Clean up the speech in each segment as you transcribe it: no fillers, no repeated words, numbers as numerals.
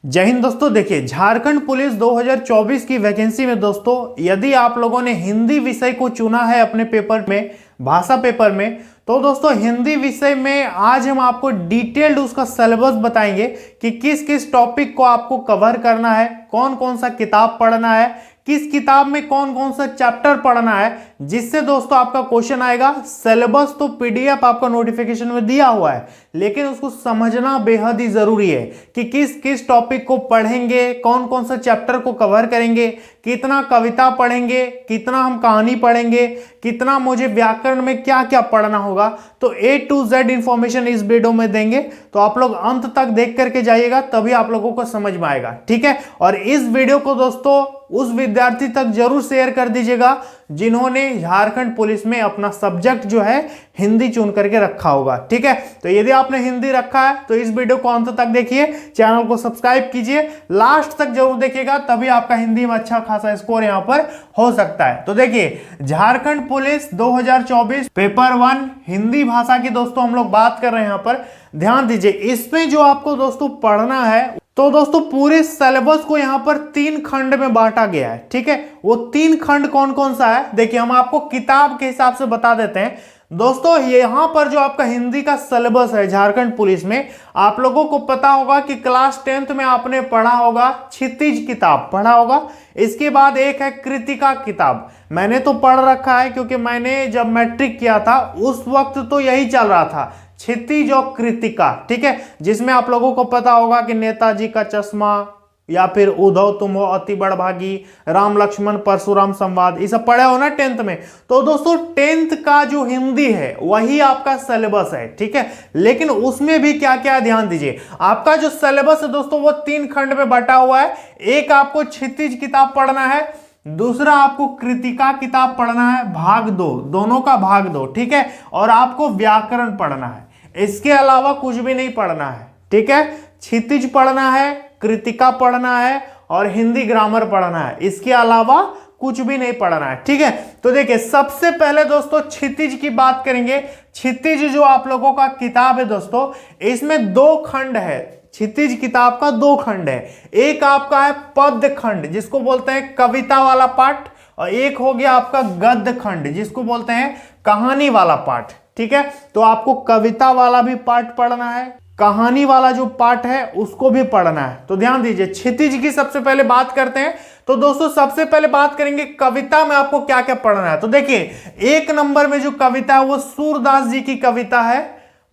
जय हिंद दोस्तों। देखिए, झारखंड पुलिस 2024 की वैकेंसी में दोस्तों यदि आप लोगों ने हिंदी विषय को चुना है अपने पेपर में, भाषा पेपर में, तो दोस्तों हिंदी विषय में आज हम आपको डिटेल्ड उसका सिलेबस बताएंगे कि किस किस टॉपिक को आपको कवर करना है, कौन कौन सा किताब पढ़ना है, किस किताब में कौन कौन सा चैप्टर पढ़ना है, जिससे दोस्तों आपका क्वेश्चन आएगा। सिलेबस तो पीडीएफ आपका नोटिफिकेशन में दिया हुआ है, लेकिन उसको समझना बेहद ही जरूरी है कि किस किस टॉपिक को पढ़ेंगे, कौन कौन सा चैप्टर को कवर करेंगे, कितना कविता पढ़ेंगे, कितना हम कहानी पढ़ेंगे, कितना मुझे व्याकरण में क्या क्या पढ़ना होगा। तो A to Z इंफॉर्मेशन इस वीडियो में देंगे, तो आप लोग अंत तक देख करके जाइएगा, तभी आप लोगों को समझ में आएगा। ठीक है, और इस वीडियो को दोस्तों उस विद्यार्थी तक जरूर शेयर कर दीजिएगा जिन्होंने झारखंड पुलिस में अपना सब्जेक्ट जो है हिंदी चुन करके रखा होगा। ठीक है, तो यदि आपने हिंदी रखा है तो इस वीडियो को अंत तक देखिए, चैनल को सब्सक्राइब कीजिए, लास्ट तक जरूर देखिएगा, तभी आपका हिंदी में अच्छा खासा स्कोर यहां पर हो सकता है। तो देखिए, झारखंड पुलिस 2024 पेपर 1 हिंदी भाषा की दोस्तों हम लोग बात कर रहे हैं। यहां पर ध्यान दीजिए, इसमें जो आपको दोस्तों पढ़ना है, तो दोस्तों पूरे सिलेबस को यहां पर 3 खंड में बांटा गया है। ठीक है, वो 3 खंड कौन कौन सा है देखिए, हम आपको किताब के हिसाब से बता देते हैं। दोस्तों यहां पर जो आपका हिंदी का सिलेबस है झारखंड पुलिस में, आप लोगों को पता होगा कि क्लास 10th में आपने पढ़ा होगा, क्षितिज किताब पढ़ा होगा। इसके बाद एक है कृतिका किताब, मैंने तो पढ़ रखा है क्योंकि मैंने जब मैट्रिक किया था उस वक्त तो यही चल रहा था, क्षितिज और कृतिका। ठीक है, जिसमें आप लोगों को पता होगा कि नेताजी का चश्मा, या फिर उद्धव तुम हो अति बड़भागी, राम लक्ष्मण परशुराम संवाद, ये सब पढ़े हो ना 10th में। तो दोस्तों 10th का जो हिंदी है वही आपका सिलेबस है। ठीक है, लेकिन उसमें भी क्या क्या ध्यान दीजिए, आपका जो सिलेबस है दोस्तों वो 3 खंड में बटा हुआ है। एक आपको क्षितिज किताब पढ़ना है, दूसरा आपको कृतिका किताब पढ़ना है, भाग 2, दोनों का भाग 2। ठीक है, और आपको व्याकरण पढ़ना है, इसके अलावा कुछ भी नहीं पढ़ना है। ठीक है, क्षितिज पढ़ना है, कृतिका पढ़ना है और हिंदी ग्रामर पढ़ना है, इसके अलावा कुछ भी नहीं पढ़ना है। ठीक है, तो देखिए सबसे पहले दोस्तों क्षितिज की बात करेंगे। क्षितिज जो आप लोगों का किताब है दोस्तों, इसमें 2 खंड है। क्षितिज किताब का 2 खंड है, एक आपका है पद्य खंड जिसको बोलते हैं कविता वाला पार्ट, और एक हो गया आपका गद्य खंड जिसको बोलते हैं कहानी वाला पार्ट। ठीक है, तो आपको कविता वाला भी पार्ट पढ़ना है, कहानी वाला जो पार्ट है उसको भी पढ़ना है। तो ध्यान दीजिए, क्षितिज की सबसे पहले बात करते हैं। तो दोस्तों सबसे पहले बात करेंगे कविता में आपको क्या क्या पढ़ना है। तो देखिए 1 नंबर में जो कविता है वो सूरदास जी की कविता है।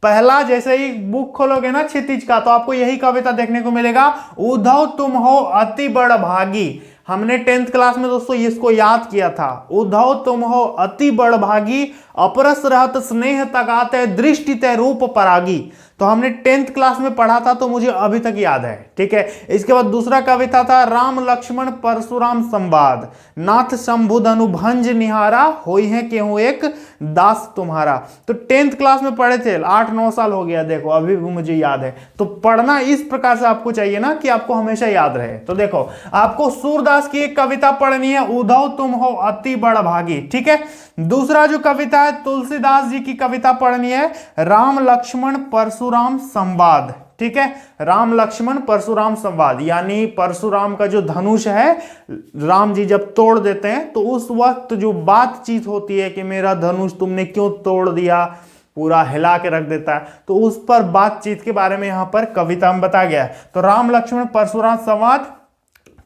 पहला जैसे ही बुक खोलोगे ना क्षितिज का, तो आपको यही कविता देखने को मिलेगा, उद्धव तुम हो अति बड़भागी। हमने 10th क्लास में दोस्तों इसको याद किया था, उद्धव तुम हो अति बड़भागी, अपरस रहत स्नेह तगाते दृष्टि ते रूप परागी। तो हमने 10th क्लास में पढ़ा था, तो मुझे अभी तक याद है। ठीक है, इसके बाद दूसरा कविता था राम लक्ष्मण परशुराम संवाद, नाथ शंभु धनु भंज निहारा, होई है केहू एक दास तुम्हारा। तो 10th क्लास में पढ़े थे, 8-9 साल हो गया, देखो अभी भी मुझे याद है। तो पढ़ना इस प्रकार से आपको चाहिए ना कि आपको हमेशा याद रहे। तो देखो आपको सूरदास की एक कविता पढ़नी है, उद्धव तुम हो अति बड़भागी। ठीक है, दूसरा जो कविता है तुलसीदास जी की कविता पढ़नी है, राम लक्ष्मण परशुराम संवाद। ठीक है, राम लक्ष्मण परशुराम संवाद, यानी परशुराम का जो धनुष है राम जी जब तोड़ देते हैं, तो उस वक्त जो बातचीत होती है कि मेरा धनुष तुमने क्यों तोड़ दिया, पूरा हिला के रख देता है, तो उस पर बातचीत के बारे में यहां पर कविता में बताया गया है। तो राम लक्ष्मण परशुराम संवाद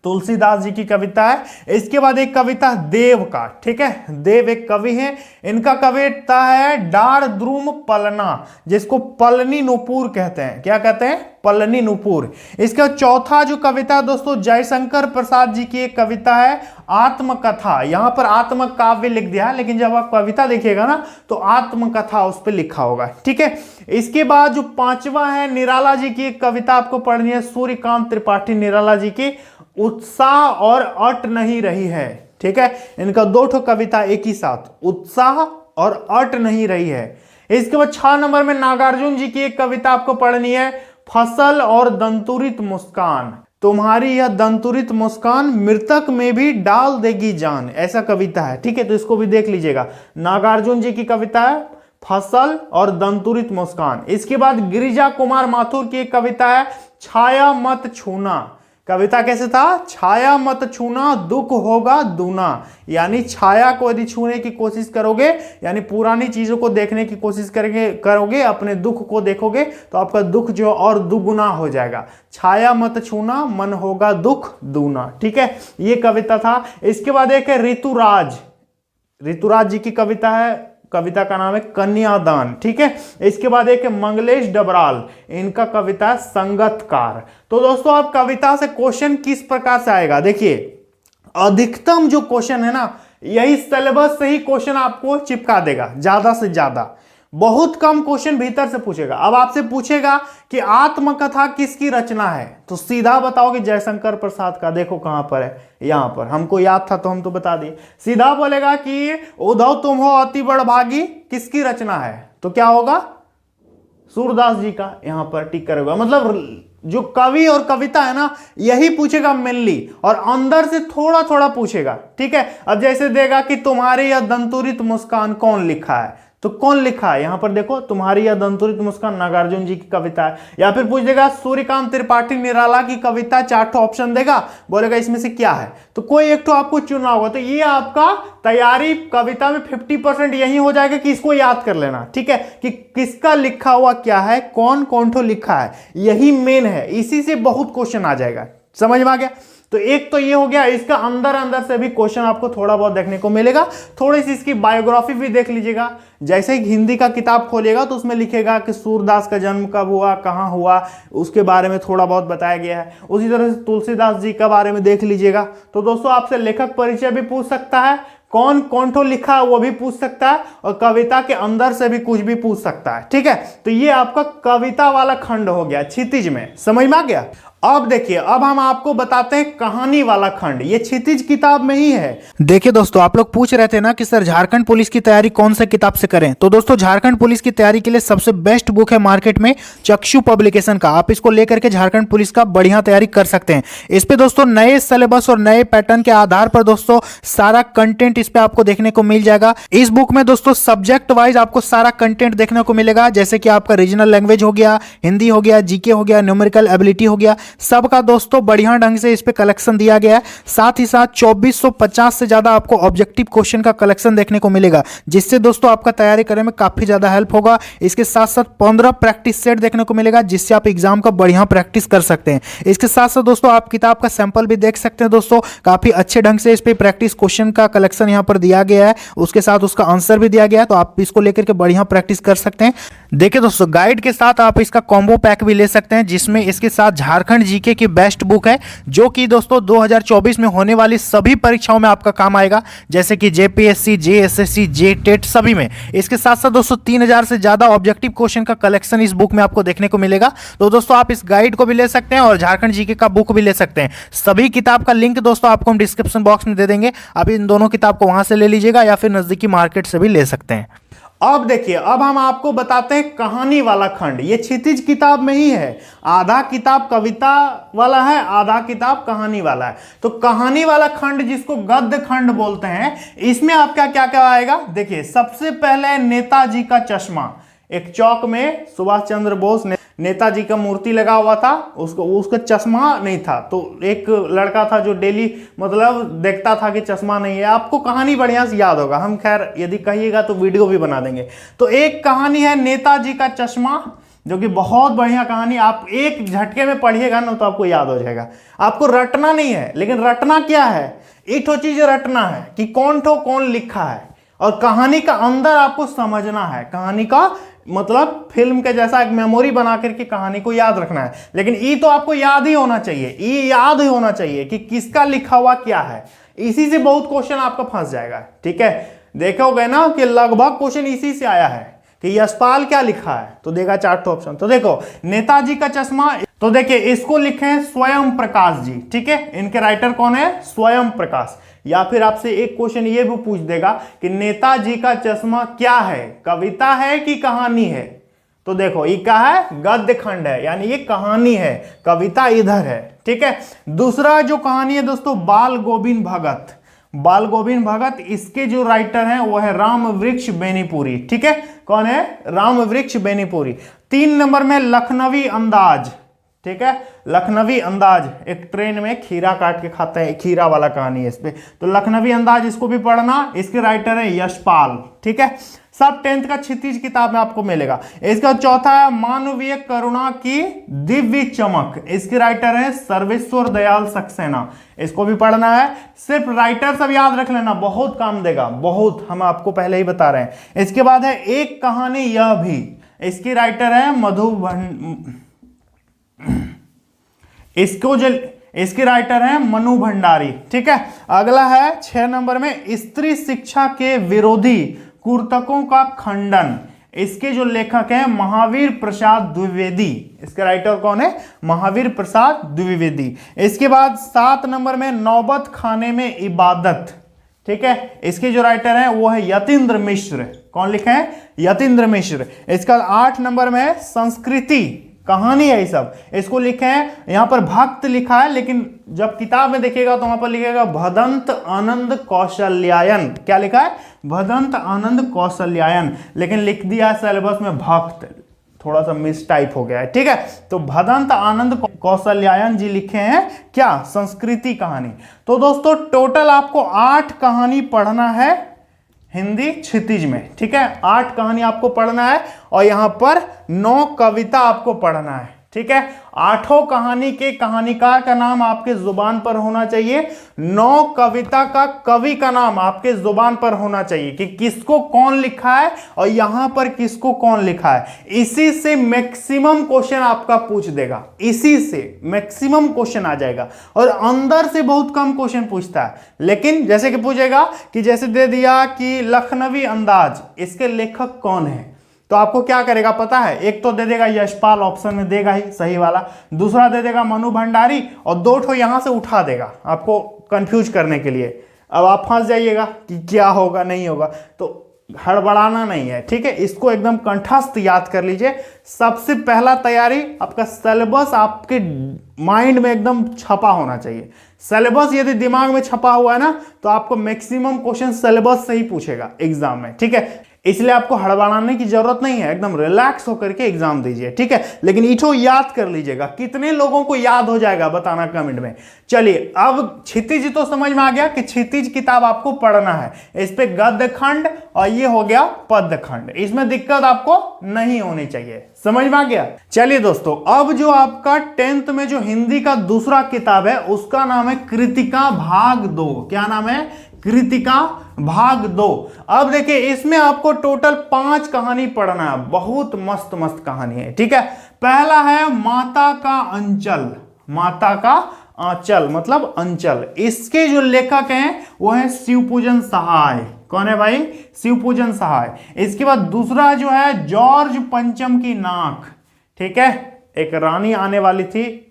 तुलसीदास जी की कविता है। इसके बाद एक कविता देव का। ठीक है, देव एक कवि हैं, इनका कविता है डार द्रुम पलना, जिसको पलनी नुपुर कहते हैं। क्या कहते हैं? पलनी नुपुर। इसका चौथा जो कविता है दोस्तों जयशंकर प्रसाद जी की एक कविता है आत्मकथा। यहां पर आत्मकाव्य लिख दिया है, लेकिन जब आप कविता देखिएगा ना तो आत्मकथा उस पर लिखा होगा। ठीक है, इसके बाद जो 5वां है निराला जी की एक कविता आपको पढ़नी है, सूर्यकांत त्रिपाठी निराला जी की, उत्साह और अट नहीं रही है। ठीक है, इनका 2 ठो कविता एक ही साथ, उत्साह और अट नहीं रही है। इसके बाद 6 नंबर में नागार्जुन जी की एक कविता आपको पढ़नी है, फसल और दंतुरित मुस्कान, तुम्हारी यह दंतुरित मुस्कान मृतक में भी डाल देगी जान, ऐसा कविता है। ठीक है, तो इसको भी देख लीजिएगा, नागार्जुन जी की कविता है, फसल और दंतुरित मुस्कान। इसके बाद गिरिजा कुमार माथुर की एक कविता है छाया मत छूना। कविता कैसे था? छाया मत छूना दुख होगा दूना। यानी छाया को यदि छूने की कोशिश करोगे, यानी पुरानी चीजों को देखने की कोशिश करोगे, अपने दुख को देखोगे तो आपका दुख जो और दुगुना हो जाएगा। छाया मत छूना मन होगा दुख दूना। ठीक है, ये कविता था। इसके बाद एक है ऋतुराज, ऋतुराज जी की कविता है, कविता का नाम है कन्यादान। ठीक है, इसके बाद एक मंगलेश डबराल, इनका कविता है संगतकार। तो दोस्तों आप कविता से क्वेश्चन किस प्रकार से आएगा, देखिए अधिकतम जो क्वेश्चन है ना, यही सिलेबस से ही क्वेश्चन आपको चिपका देगा ज्यादा से ज्यादा। बहुत कम क्वेश्चन भीतर से पूछेगा। अब आपसे पूछेगा कि आत्मकथा किसकी रचना है, तो सीधा बताओगे जयशंकर प्रसाद का। देखो कहां पर है, यहां पर, हमको याद था तो हम तो बता दिए। सीधा बोलेगा कि उद्धव तुम हो अति बड़भागी, किसकी रचना है, तो क्या होगा, सूरदास जी का। यहां पर टिक करेगा, मतलब जो कवि और कविता है ना, यही पूछेगा मेनली, और अंदर से थोड़ा थोड़ा पूछेगा। ठीक है, अब जैसे देगा कि तुम्हारी यह दंतुरित मुस्कान कौन लिखा है, तो कौन लिखा है, यहां पर देखो तुम्हारी यह दंतुरित मुस्कान नागार्जुन जी की कविता है। या फिर पूछ देगा सूर्यकांत त्रिपाठी निराला की कविता, 4 ऑप्शन देगा, बोलेगा इसमें से क्या है, तो कोई एक तो आपको चुनना होगा। तो ये आपका तैयारी कविता में 50% यही हो जाएगा कि इसको याद कर लेना। ठीक है, कि किसका लिखा हुआ क्या है, कौन कौन ठो लिखा है, यही मेन है। इसी से बहुत क्वेश्चन आ जाएगा, समझ में आ गया। तो एक तो ये हो गया, इसका अंदर अंदर से भी क्वेश्चन आपको थोड़ा बहुत देखने को मिलेगा। थोड़ी सी इसकी बायोग्राफी भी देख लीजिएगा। जैसे ही हिंदी का किताब खोलिएगा तो उसमें लिखेगा कि सूरदास का जन्म कब हुआ, कहाँ हुआ, उसके बारे में थोड़ा बहुत बताया गया है। उसी तरह से तुलसीदास जी के बारे में देख लीजिएगा। तो दोस्तों आपसे लेखक परिचय भी पूछ सकता है, कौन कौन ठो लिखा है वो भी पूछ सकता है, और कविता के अंदर से भी कुछ भी पूछ सकता है। ठीक है, तो ये आपका कविता वाला खंड हो गया क्षितिज में, समझ में आ गया। अब देखिए, अब हम आपको बताते हैं कहानी वाला खंड। ये क्षितिज किताब में ही है। देखिए दोस्तों, आप लोग पूछ रहे थे ना कि सर झारखंड पुलिस की तैयारी कौन से किताब से करें, तो दोस्तों झारखंड पुलिस की तैयारी के लिए सबसे बेस्ट बुक है मार्केट में चक्षु पब्लिकेशन का। आप इसको लेकर के झारखंड पुलिस का बढ़िया तैयारी कर सकते हैं। इस पे दोस्तों नए सिलेबस और नए पैटर्न के आधार पर दोस्तों सारा कंटेंट इस पे आपको देखने को मिल जाएगा। इस बुक में दोस्तों सब्जेक्ट वाइज आपको सारा कंटेंट देखने को मिलेगा, जैसे कि आपका रीजनल लैंग्वेज हो गया, हिंदी हो गया, जीके हो गया, न्यूमेरिकल एबिलिटी हो गया, सबका दोस्तों बढ़िया ढंग से इस पे कलेक्शन दिया गया है। साथ ही साथ 2450 से ज्यादा आपको ऑब्जेक्टिव क्वेश्चन का कलेक्शन देखने को मिलेगा, जिससे दोस्तों आपका तैयारी करने में काफी ज्यादा हेल्प होगा। इसके साथ साथ 15 प्रैक्टिस सेट देखने को मिलेगा, जिससे आप एग्जाम का बढ़िया प्रैक्टिस कर सकते हैं। इसके साथ साथ दोस्तों आप किताब का सैंपल भी देख सकते हैं। दोस्तों काफी अच्छे ढंग से इस पे प्रैक्टिस क्वेश्चन का कलेक्शन यहाँ पर दिया गया है, उसके साथ उसका आंसर भी दिया गया है, तो आप इसको लेकर के बढ़िया प्रैक्टिस कर सकते हैं। देखिए दोस्तों, गाइड के साथ आप इसका कॉम्बो पैक भी ले सकते हैं, जिसमें इसके साथ झारखंड जीके की बेस्ट बुक है, जो कि दोस्तों 2024 में होने वाली सभी परीक्षाओं में आपका काम आएगा, जैसे कि जेपीएससी, जेएसएससी, जेटेट सभी में। इसके साथ साथ दोस्तों 3000 से ज्यादा ऑब्जेक्टिव क्वेश्चन का कलेक्शन इस बुक में आपको देखने को मिलेगा। तो दोस्तों आप इस गाइड को भी ले सकते हैं और झारखंड जीके का बुक भी ले सकते हैं। सभी किताब का लिंक दोस्तों आपको हम डिस्क्रिप्शन बॉक्स में दे देंगे, आप इन दोनों किताब को वहां से ले लीजिएगा या फिर नजदीकी मार्केट से भी ले सकते हैं। अब देखिए, अब हम आपको बताते हैं कहानी वाला खंड। ये क्षितिज किताब में ही है, आधा किताब कविता वाला है, आधा किताब कहानी वाला है। तो कहानी वाला खंड जिसको गद्य खंड बोलते हैं, इसमें आपका क्या क्या आएगा, देखिए सबसे पहले नेताजी का चश्मा। एक चौक में सुभाष चंद्र बोस ने नेताजी का मूर्ति लगा हुआ था, उसका चश्मा नहीं था, तो एक लड़का था जो डेली मतलब देखता था कि चश्मा नहीं है। आपको कहानी बढ़िया से याद होगा, हम खैर यदि कहिएगा तो वीडियो भी बना देंगे। तो एक कहानी है नेताजी का चश्मा, जो कि बहुत बढ़िया कहानी, आप एक झटके में पढ़िएगा ना तो आपको याद हो जाएगा। आपको रटना नहीं है, लेकिन रटना क्या है, एक ठो चीज रटना है कि कौन लिखा है, और कहानी का अंदर आपको समझना है। कहानी का मतलब फिल्म के जैसा एक मेमोरी बना करके कहानी को याद रखना है। लेकिन ये तो आपको याद ही होना चाहिए, ये याद ही होना चाहिए कि किसका लिखा हुआ क्या है। इसी से बहुत क्वेश्चन आपका फंस जाएगा। ठीक है, देखोगे ना कि लगभग क्वेश्चन इसी से आया है कि यशपाल क्या लिखा है, तो देगा 4 ऑप्शन। तो देखो नेताजी का चश्मा, तो देखिए इसको लिखे हैं स्वयं प्रकाश जी। ठीक है, इनके राइटर कौन है, स्वयं प्रकाश। या फिर आपसे एक क्वेश्चन ये भी पूछ देगा कि नेताजी का चश्मा क्या है, कविता है कि कहानी है, तो देखो ये क्या है, गद्य खंड है, यानी ये कहानी है, कविता इधर है। ठीक है, दूसरा जो कहानी है दोस्तों, बाल गोविंद भगत। बाल गोविंद भगत, इसके जो राइटर हैं वो है रामवृक्ष बेनीपुरी। ठीक है, कौन है? रामवृक्ष बेनीपुरी। 3 नंबर में लखनवी अंदाज। ठीक है, लखनवी अंदाज, एक ट्रेन में खीरा काट के खाते हैं, खीरा वाला कहानी है इस पे, तो लखनवी अंदाज इसको भी पढ़ना। इसके राइटर है यशपाल। ठीक है, सब 10th का क्षितिज किताब में आपको मिलेगा। इसका चौथा है मानवीय करुणा की दिव्य चमक, इसके राइटर है सर्वेश्वर दयाल सक्सेना, इसको भी पढ़ना है। सिर्फ राइटर सब याद रख लेना, बहुत काम देगा, बहुत, हम आपको पहले ही बता रहे हैं। इसके बाद है एक कहानी यह भी, इसकी राइटर है इसके राइटर हैं मनु भंडारी। ठीक है, अगला है 6 नंबर में स्त्री शिक्षा के विरोधी कुर्तकों का खंडन, इसके जो लेखक हैं महावीर प्रसाद द्विवेदी, इसके राइटर कौन है? महावीर प्रसाद द्विवेदी। इसके बाद 7 नंबर में नौबत खाने में इबादत। ठीक है, इसके जो राइटर हैं वो है यतीन्द्र मिश्र। कौन लिखे हैं? यतीन्द्र मिश्र। इसका 8 नंबर में संस्कृति, कहानी है ये सब, इसको लिखे हैं, यहां पर भक्त लिखा है, लेकिन जब किताब में देखिएगा तो वहां पर लिखेगा भदंत आनंद कौशल्यायन। क्या लिखा है? भदंत आनंद कौशल्यायन, लेकिन लिख दिया सिलेबस में भक्त, थोड़ा सा मिस टाइप हो गया है। ठीक है, तो भदंत आनंद कौशल्यायन जी लिखे हैं क्या? संस्कृति कहानी। तो दोस्तों टोटल आपको 8 कहानी पढ़ना है हिंदी क्षितिज में। ठीक है, 8 कहानी आपको पढ़ना है और यहां पर 9 कविता आपको पढ़ना है। ठीक है, 8 कहानी के कहानीकार का नाम आपके जुबान पर होना चाहिए, 9 कविता का कवि का नाम आपके जुबान पर होना चाहिए कि किसको कौन लिखा है और यहां पर किसको कौन लिखा है। इसी से मैक्सिमम क्वेश्चन आपका पूछ देगा, इसी से मैक्सिमम क्वेश्चन आ जाएगा, और अंदर से बहुत कम क्वेश्चन पूछता है। लेकिन जैसे कि पूछेगा कि जैसे दे दिया कि लखनवी अंदाज, इसके लेखक कौन है, तो आपको क्या करेगा पता है? एक तो दे देगा यशपाल, ऑप्शन में देगा ही सही वाला, दूसरा दे देगा मनु भंडारी, और 2 ठो यहां से उठा देगा आपको कंफ्यूज करने के लिए। अब आप फंस जाइएगा कि क्या होगा नहीं होगा, तो हड़बड़ाना नहीं है। ठीक है, इसको एकदम कंठस्थ याद कर लीजिए। सबसे पहला तैयारी, आपका सिलेबस आपके माइंड में एकदम छपा होना चाहिए। सिलेबस यदि दिमाग में छपा हुआ है ना, तो आपको मैक्सिमम क्वेश्चन सिलेबस से ही पूछेगा एग्जाम में। ठीक है, इसलिए आपको हड़बड़ाने की जरूरत नहीं है, एकदम रिलैक्स होकर के एग्जाम दीजिए। ठीक है, लेकिन इठो याद कर लीजिएगा। कितने लोगों को याद हो जाएगा बताना कमेंट में। चलिए, अब क्षितिज तो समझ में आ गया कि क्षितिज किताब आपको पढ़ना है। इस पे गद्य खंड और ये हो गया पद्य खंड, इसमें दिक्कत आपको नहीं होनी चाहिए। समझ में आ गया? चलिए दोस्तों, अब जो आपका 10th में जो हिंदी का दूसरा किताब है उसका नाम है कृतिका भाग 2। क्या नाम है? कृतिका भाग 2। अब देखिए, इसमें आपको टोटल 5 कहानी पढ़ना है, बहुत मस्त मस्त कहानी है। ठीक है, पहला है माता का अंचल। माता का आंचल मतलब अंचल, इसके जो लेखक हैं वो है शिवपूजन सहाय। कौन है भाई? शिवपूजन सहाय। इसके बाद दूसरा जो है जॉर्ज पंचम की नाक। ठीक है, एक रानी आने वाली थी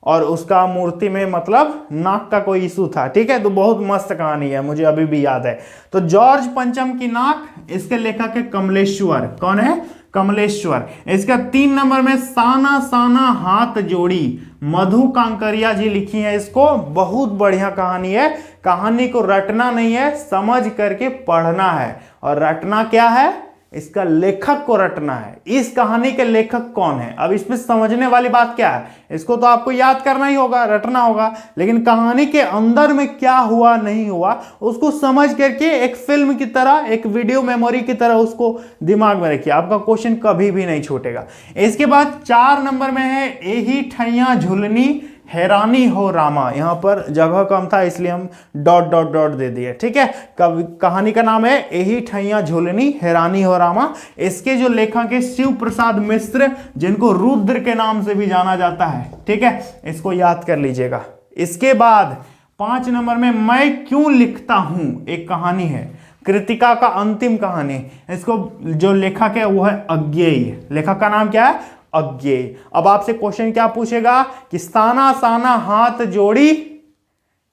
और उसका मूर्ति में मतलब नाक का कोई इशू था। ठीक है, तो बहुत मस्त कहानी है, मुझे अभी भी याद है। तो जॉर्ज पंचम की नाक, इसके लेखक है कमलेश्वर। कौन है? कमलेश्वर। इसका 3 नंबर में साना साना हाथ जोड़ी, मधु कांकरिया जी लिखी है इसको। बहुत बढ़िया कहानी है, कहानी को रटना नहीं है, समझ करके पढ़ना है। और रटना क्या है? इसका लेखक को रटना है। इस कहानी के लेखक कौन है? अब इसमें समझने वाली बात क्या है, इसको तो आपको याद करना ही होगा, रटना होगा, लेकिन कहानी के अंदर में क्या हुआ नहीं हुआ उसको समझ करके एक फिल्म की तरह, एक वीडियो मेमोरी की तरह उसको दिमाग में रखिए, आपका क्वेश्चन कभी भी नहीं छूटेगा। इसके बाद 4 नंबर में है एही ठैया झुलनी हैरानी हो रामा। यहां पर जगह कम था इसलिए हम डॉट डॉट डॉट दे दिए। ठीक है, कहानी का नाम है एही ठैया झुलनी हैरानी हो रामा। इसके जो लेखक है शिव प्रसाद मिश्र, जिनको रुद्र के नाम से भी जाना जाता है। ठीक है, इसको याद कर लीजिएगा। इसके बाद 5 नंबर में मैं क्यों लिखता हूं, एक कहानी है, कृतिका का अंतिम कहानी। इसको जो लेखक है वो है अज्ञेय। लेखक का नाम क्या है? अज्ञेय। अब आपसे क्वेश्चन क्या पूछेगा कि साना साना हाथ जोड़ी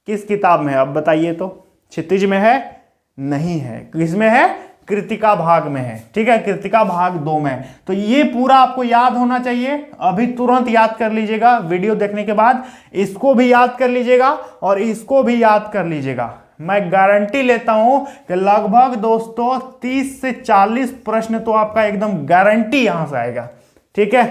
किस किताब में है? अब बताइए तो। क्षितिज में है? नहीं है। किसमें है? कृतिका भाग में है। ठीक है, कृतिका भाग 2 में। तो ये पूरा आपको याद होना चाहिए, अभी तुरंत याद कर लीजिएगा वीडियो देखने के बाद। इसको भी याद कर लीजिएगा और इसको भी याद कर लीजिएगा। मैं गारंटी लेता हूं कि लगभग दोस्तों 30 से 40 प्रश्न तो आपका एकदम गारंटी यहां से आएगा। ठीक है,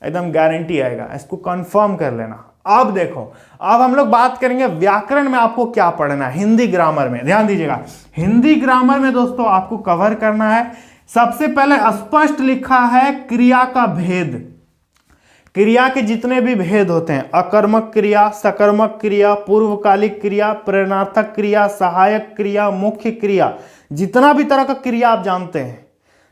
एकदम गारंटी आएगा, इसको कंफर्म कर लेना। अब देखो, अब हम लोग बात करेंगे व्याकरण में आपको क्या पढ़ना है। हिंदी ग्रामर में ध्यान दीजिएगा, हिंदी ग्रामर में दोस्तों आपको कवर करना है। सबसे पहले स्पष्ट लिखा है क्रिया का भेद। क्रिया के जितने भी भेद होते हैं, अकर्मक क्रिया, सकर्मक क्रिया, पूर्वकालिक क्रिया, प्रेरणार्थक क्रिया, सहायक क्रिया, मुख्य क्रिया, जितना भी तरह का क्रिया आप जानते हैं,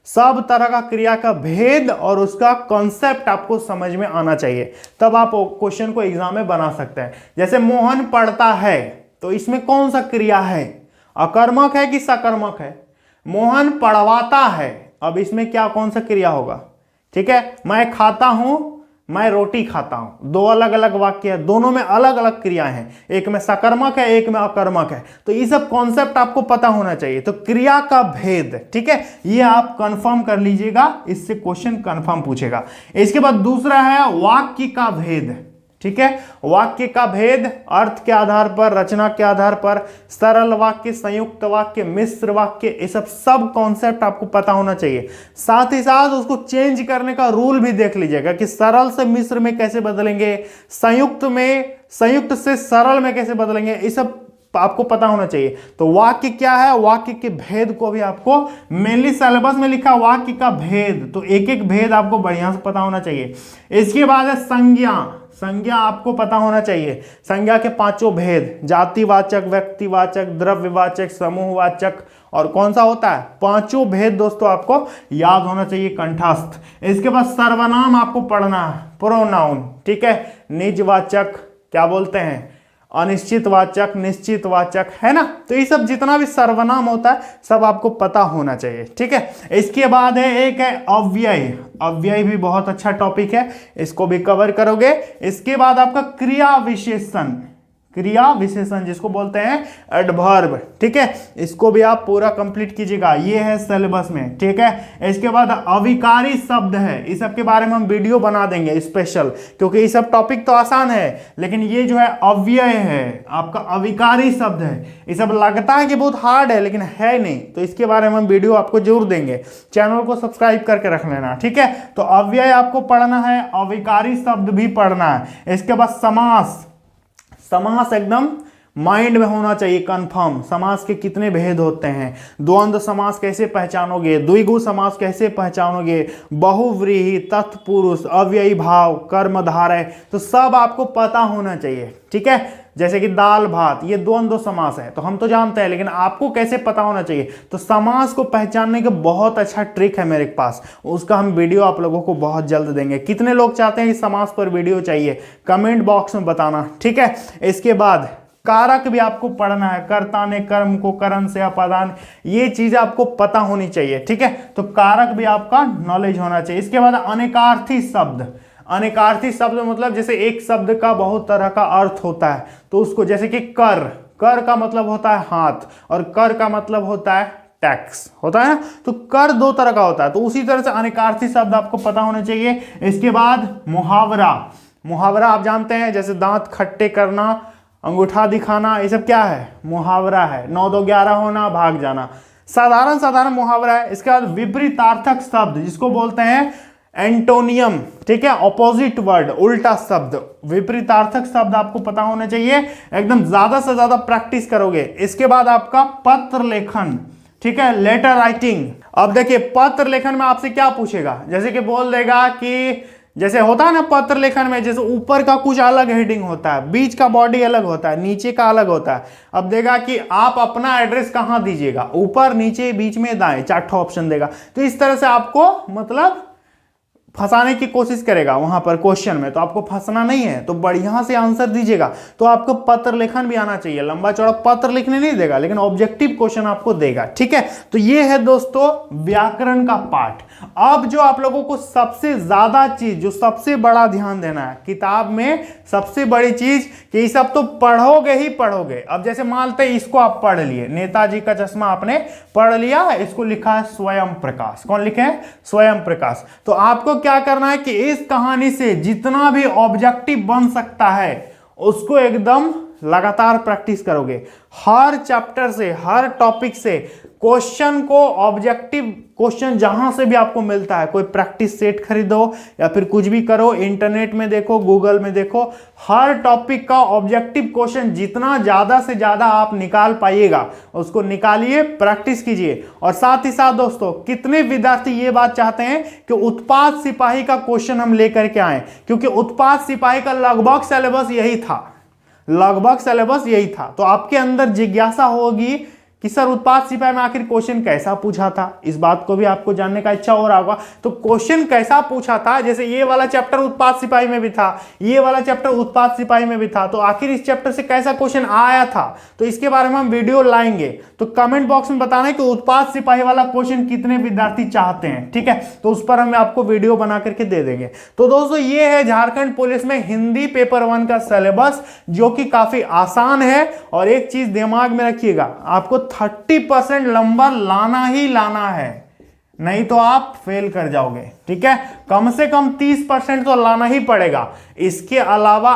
सब तरह का क्रिया का भेद और उसका कॉन्सेप्ट आपको समझ में आना चाहिए, तब आप क्वेश्चन को एग्जाम में बना सकते हैं। जैसे मोहन पढ़ता है, तो इसमें कौन सा क्रिया है, अकर्मक है कि सकर्मक है। मोहन पढ़वाता है, अब इसमें क्या कौन सा क्रिया होगा। ठीक है, मैं खाता हूं, मैं रोटी खाता हूं, दो अलग अलग वाक्य है, दोनों में अलग अलग क्रियाएं हैं, एक में सकर्मक है एक में अकर्मक है। तो ये सब कॉन्सेप्ट आपको पता होना चाहिए। तो क्रिया का भेद, ठीक है, ये आप कंफर्म कर लीजिएगा, इससे क्वेश्चन कंफर्म पूछेगा। इसके बाद दूसरा है वाक्य का भेद। ठीक है, वाक्य का भेद अर्थ के आधार पर, रचना के आधार पर, सरल वाक्य, संयुक्त वाक्य, मिश्र वाक्य, ये सब कॉन्सेप्ट आपको पता होना चाहिए। साथ ही साथ उसको चेंज करने का रूल भी देख लीजिएगा कि सरल से मिश्र में कैसे बदलेंगे, संयुक्त से सरल में कैसे बदलेंगे, ये सब आपको पता होना चाहिए। तो वाक्य क्या है, वाक्य के भेद को भी आपको मेनली सिलेबस में लिखा वाक्य का भेद, तो एक एक भेद आपको बढ़िया से पता होना चाहिए। इसके बाद है संज्ञा। संज्ञा आपको पता होना चाहिए, संज्ञा के पांचों भेद, जातिवाचक, व्यक्तिवाचक, द्रव्यवाचक, समूहवाचक, और कौन सा होता है, पांचों भेद दोस्तों आपको याद होना चाहिए कंठस्थ। इसके बाद सर्वनाम आपको पढ़ना है, प्रोनाउन। ठीक है, निजवाचक, क्या बोलते हैं, अनिश्चितवाचक, निश्चितवाचक, है ना। तो ये सब जितना भी सर्वनाम होता है सब आपको पता होना चाहिए। ठीक है, इसके बाद है एक है अव्यय। अव्यय भी बहुत अच्छा टॉपिक है, इसको भी कवर करोगे। इसके बाद आपका क्रिया विशेषण, क्रिया विशेषण जिसको बोलते हैं एडवर्ब। ठीक है, इसको भी आप पूरा कंप्लीट कीजिएगा, ये है सिलेबस में। ठीक है, इसके बाद अविकारी शब्द है, इस सब के बारे में हम वीडियो बना देंगे स्पेशल, क्योंकि ये सब टॉपिक तो आसान है, लेकिन ये जो है अव्यय है, आपका अविकारी शब्द है, ये सब लगता है कि बहुत हार्ड है लेकिन है नहीं, तो इसके बारे में हम वीडियो आपको जरूर देंगे। चैनल को सब्सक्राइब करके रख लेना। ठीक है, तो अव्यय आपको पढ़ना है, अविकारी शब्द भी पढ़ना है। इसके बाद समास। समास एकदम माइंड में होना चाहिए कंफर्म, समास के कितने भेद होते हैं, द्वंद्व समास कैसे पहचानोगे, द्विगु समास कैसे पहचानोगे, बहुव्रीहि, तत्पुरुष, अव्ययी भाव, कर्मधारय, तो सब आपको पता होना चाहिए। ठीक है, जैसे कि दाल भात, ये द्वंद्व समास है, तो हम तो जानते हैं, लेकिन आपको कैसे पता होना चाहिए। तो समास को पहचानने का बहुत अच्छा ट्रिक है मेरे पास, उसका हम वीडियो आप लोगों को बहुत जल्द देंगे। कितने लोग चाहते हैं कि समास पर वीडियो चाहिए, कमेंट बॉक्स में बताना। ठीक है, इसके बाद कारक भी आपको पढ़ना है, कर्ता ने कर्म को करण से अपादान, ये चीज आपको पता होनी चाहिए। ठीक है, तो कारक भी आपका नॉलेज होना चाहिए। इसके बाद अनेकार्थी शब्द। अनेकार्थी शब्द मतलब जैसे एक शब्द का बहुत तरह का अर्थ होता है, तो उसको जैसे कि कर, कर का मतलब होता है हाथ, और कर का मतलब होता है टैक्स, होता है ना, तो कर दो तरह का होता है, तो उसी तरह से अनेकार्थी शब्द आपको पता होने चाहिए। इसके बाद मुहावरा। मुहावरा आप जानते हैं, जैसे दांत खट्टे करना, अंगूठा दिखाना, ये सब क्या है, मुहावरा है। 9 2 11 होना, भाग जाना, साधारण मुहावरा है। इसके बाद विपरीतार्थक शब्द जिसको बोलते हैं एंटोनियम। ठीक है, ऑपोजिट वर्ड, उल्टा शब्द, विपरीतार्थक शब्द आपको पता होने चाहिए, एकदम ज्यादा से ज्यादा प्रैक्टिस करोगे। इसके बाद आपका पत्र लेखन। ठीक है, लेटर राइटिंग। अब देखिए पत्र लेखन में आपसे क्या पूछेगा, जैसे कि बोल देगा कि जैसे होता है ना पत्र लेखन में, जैसे ऊपर का कुछ अलग हेडिंग होता है, बीच का बॉडी अलग होता है, नीचे का अलग होता है। अब देगा कि आप अपना एड्रेस कहां दीजिएगा, ऊपर, नीचे, बीच में, दाएं, 4 ऑप्शन देगा। तो इस तरह से आपको मतलब फंसाने की कोशिश करेगा वहां पर क्वेश्चन में, तो आपको फंसना नहीं है, तो बढ़िया से आंसर दीजिएगा। तो आपको पत्र लेखन भी आना चाहिए, लंबा चौड़ा पत्र लिखने नहीं देगा, लेकिन ऑब्जेक्टिव क्वेश्चन आपको देगा। ठीक है, तो ये है दोस्तों व्याकरण का पार्ट। अब जो आप लोगों को सबसे ज्यादा चीज, जो सबसे बड़ा ध्यान देना है किताब में, सबसे बड़ी चीज कि ये सब तो पढ़ोगे ही पढ़ोगे। अब जैसे मानते हैं इसको आप पढ़ लिए, नेताजी का चश्मा आपने पढ़ लिया, इसको लिखा है स्वयं प्रकाश। कौन लिखे हैं, स्वयं प्रकाश। तो आपको क्या करना है कि इस कहानी से जितना भी ऑब्जेक्टिव बन सकता है उसको एकदम लगातार प्रैक्टिस करोगे, हर चैप्टर से, हर टॉपिक से क्वेश्चन को, ऑब्जेक्टिव क्वेश्चन जहां से भी आपको मिलता है, कोई प्रैक्टिस सेट खरीदो या फिर कुछ भी करो, इंटरनेट में देखो, गूगल में देखो, हर टॉपिक का ऑब्जेक्टिव क्वेश्चन जितना ज्यादा से ज्यादा आप निकाल पाइएगा उसको निकालिए, प्रैक्टिस कीजिए। और साथ ही साथ दोस्तों, कितने विद्यार्थी ये बात चाहते हैं कि उत्पाद सिपाही का क्वेश्चन हम लेकर के आए, क्योंकि उत्पाद सिपाही का लगभग सिलेबस यही था, लगभग सिलेबस यही था। तो आपके अंदर जिज्ञासा होगी कि सर उत्पाद सिपाही में आखिर क्वेश्चन कैसा पूछा था, इस बात को भी आपको जानने का इच्छा हो रहा होगा। तो क्वेश्चन कैसा पूछा था, जैसे ये वाला चैप्टर उत्पाद सिपाही में भी था, ये वाला चैप्टर उत्पाद सिपाही में भी था, तो आखिर इस चैप्टर से कैसा क्वेश्चन आया था, तो इसके बारे में हम वीडियो लाएंगे। तो कमेंट बॉक्स में बताना है कि उत्पाद सिपाही वाला क्वेश्चन कितने विद्यार्थी चाहते हैं, ठीक है, तो उस पर हम आपको वीडियो बना करके दे देंगे। तो दोस्तों ये है झारखंड पुलिस में हिंदी पेपर 1 का सिलेबस, जो कि काफी आसान है। और एक चीज दिमाग में रखिएगा, आपको 30% नंबर लाना ही लाना है, नहीं तो आप फेल कर जाओगे, ठीक है। कम से कम 30% तो लाना ही पड़ेगा। इसके अलावा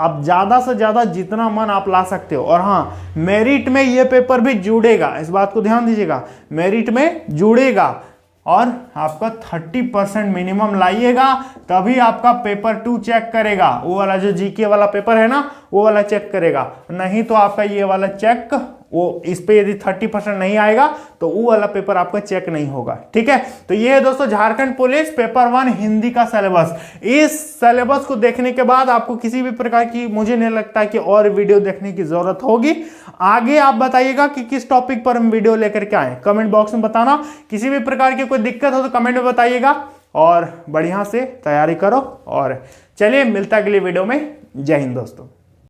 अब ज्यादा से ज्यादा जितना मन आप ला सकते हो। और हाँ, मेरिट में ये पेपर भी जुड़ेगा, इस बात को ध्यान दीजिएगा, मेरिट में जुड़ेगा और आपका 30% मिनिमम लाइएगा, तभी आपका पेपर 2 चेक करेगा। वो वाला जो जीके वाला पेपर है ना, वो वाला चेक करेगा, नहीं तो आपका ये वाला चेक, वो इस पे यदि 30% नहीं आएगा तो वो वाला पेपर आपका चेक नहीं होगा, ठीक है। तो ये है दोस्तों झारखंड पुलिस पेपर 1 हिंदी का सिलेबस। इस सिलेबस को देखने के बाद आपको किसी भी प्रकार की, मुझे नहीं लगता कि और वीडियो देखने की जरूरत होगी। आगे आप बताइएगा कि किस टॉपिक पर हम वीडियो लेकर के आए, कमेंट बॉक्स में बताना। किसी भी प्रकार की कोई दिक्कत हो तो कमेंट में बताइएगा और बढ़िया से तैयारी करो। और चलिए मिलता है अगली वीडियो में। जय हिंद दोस्तों।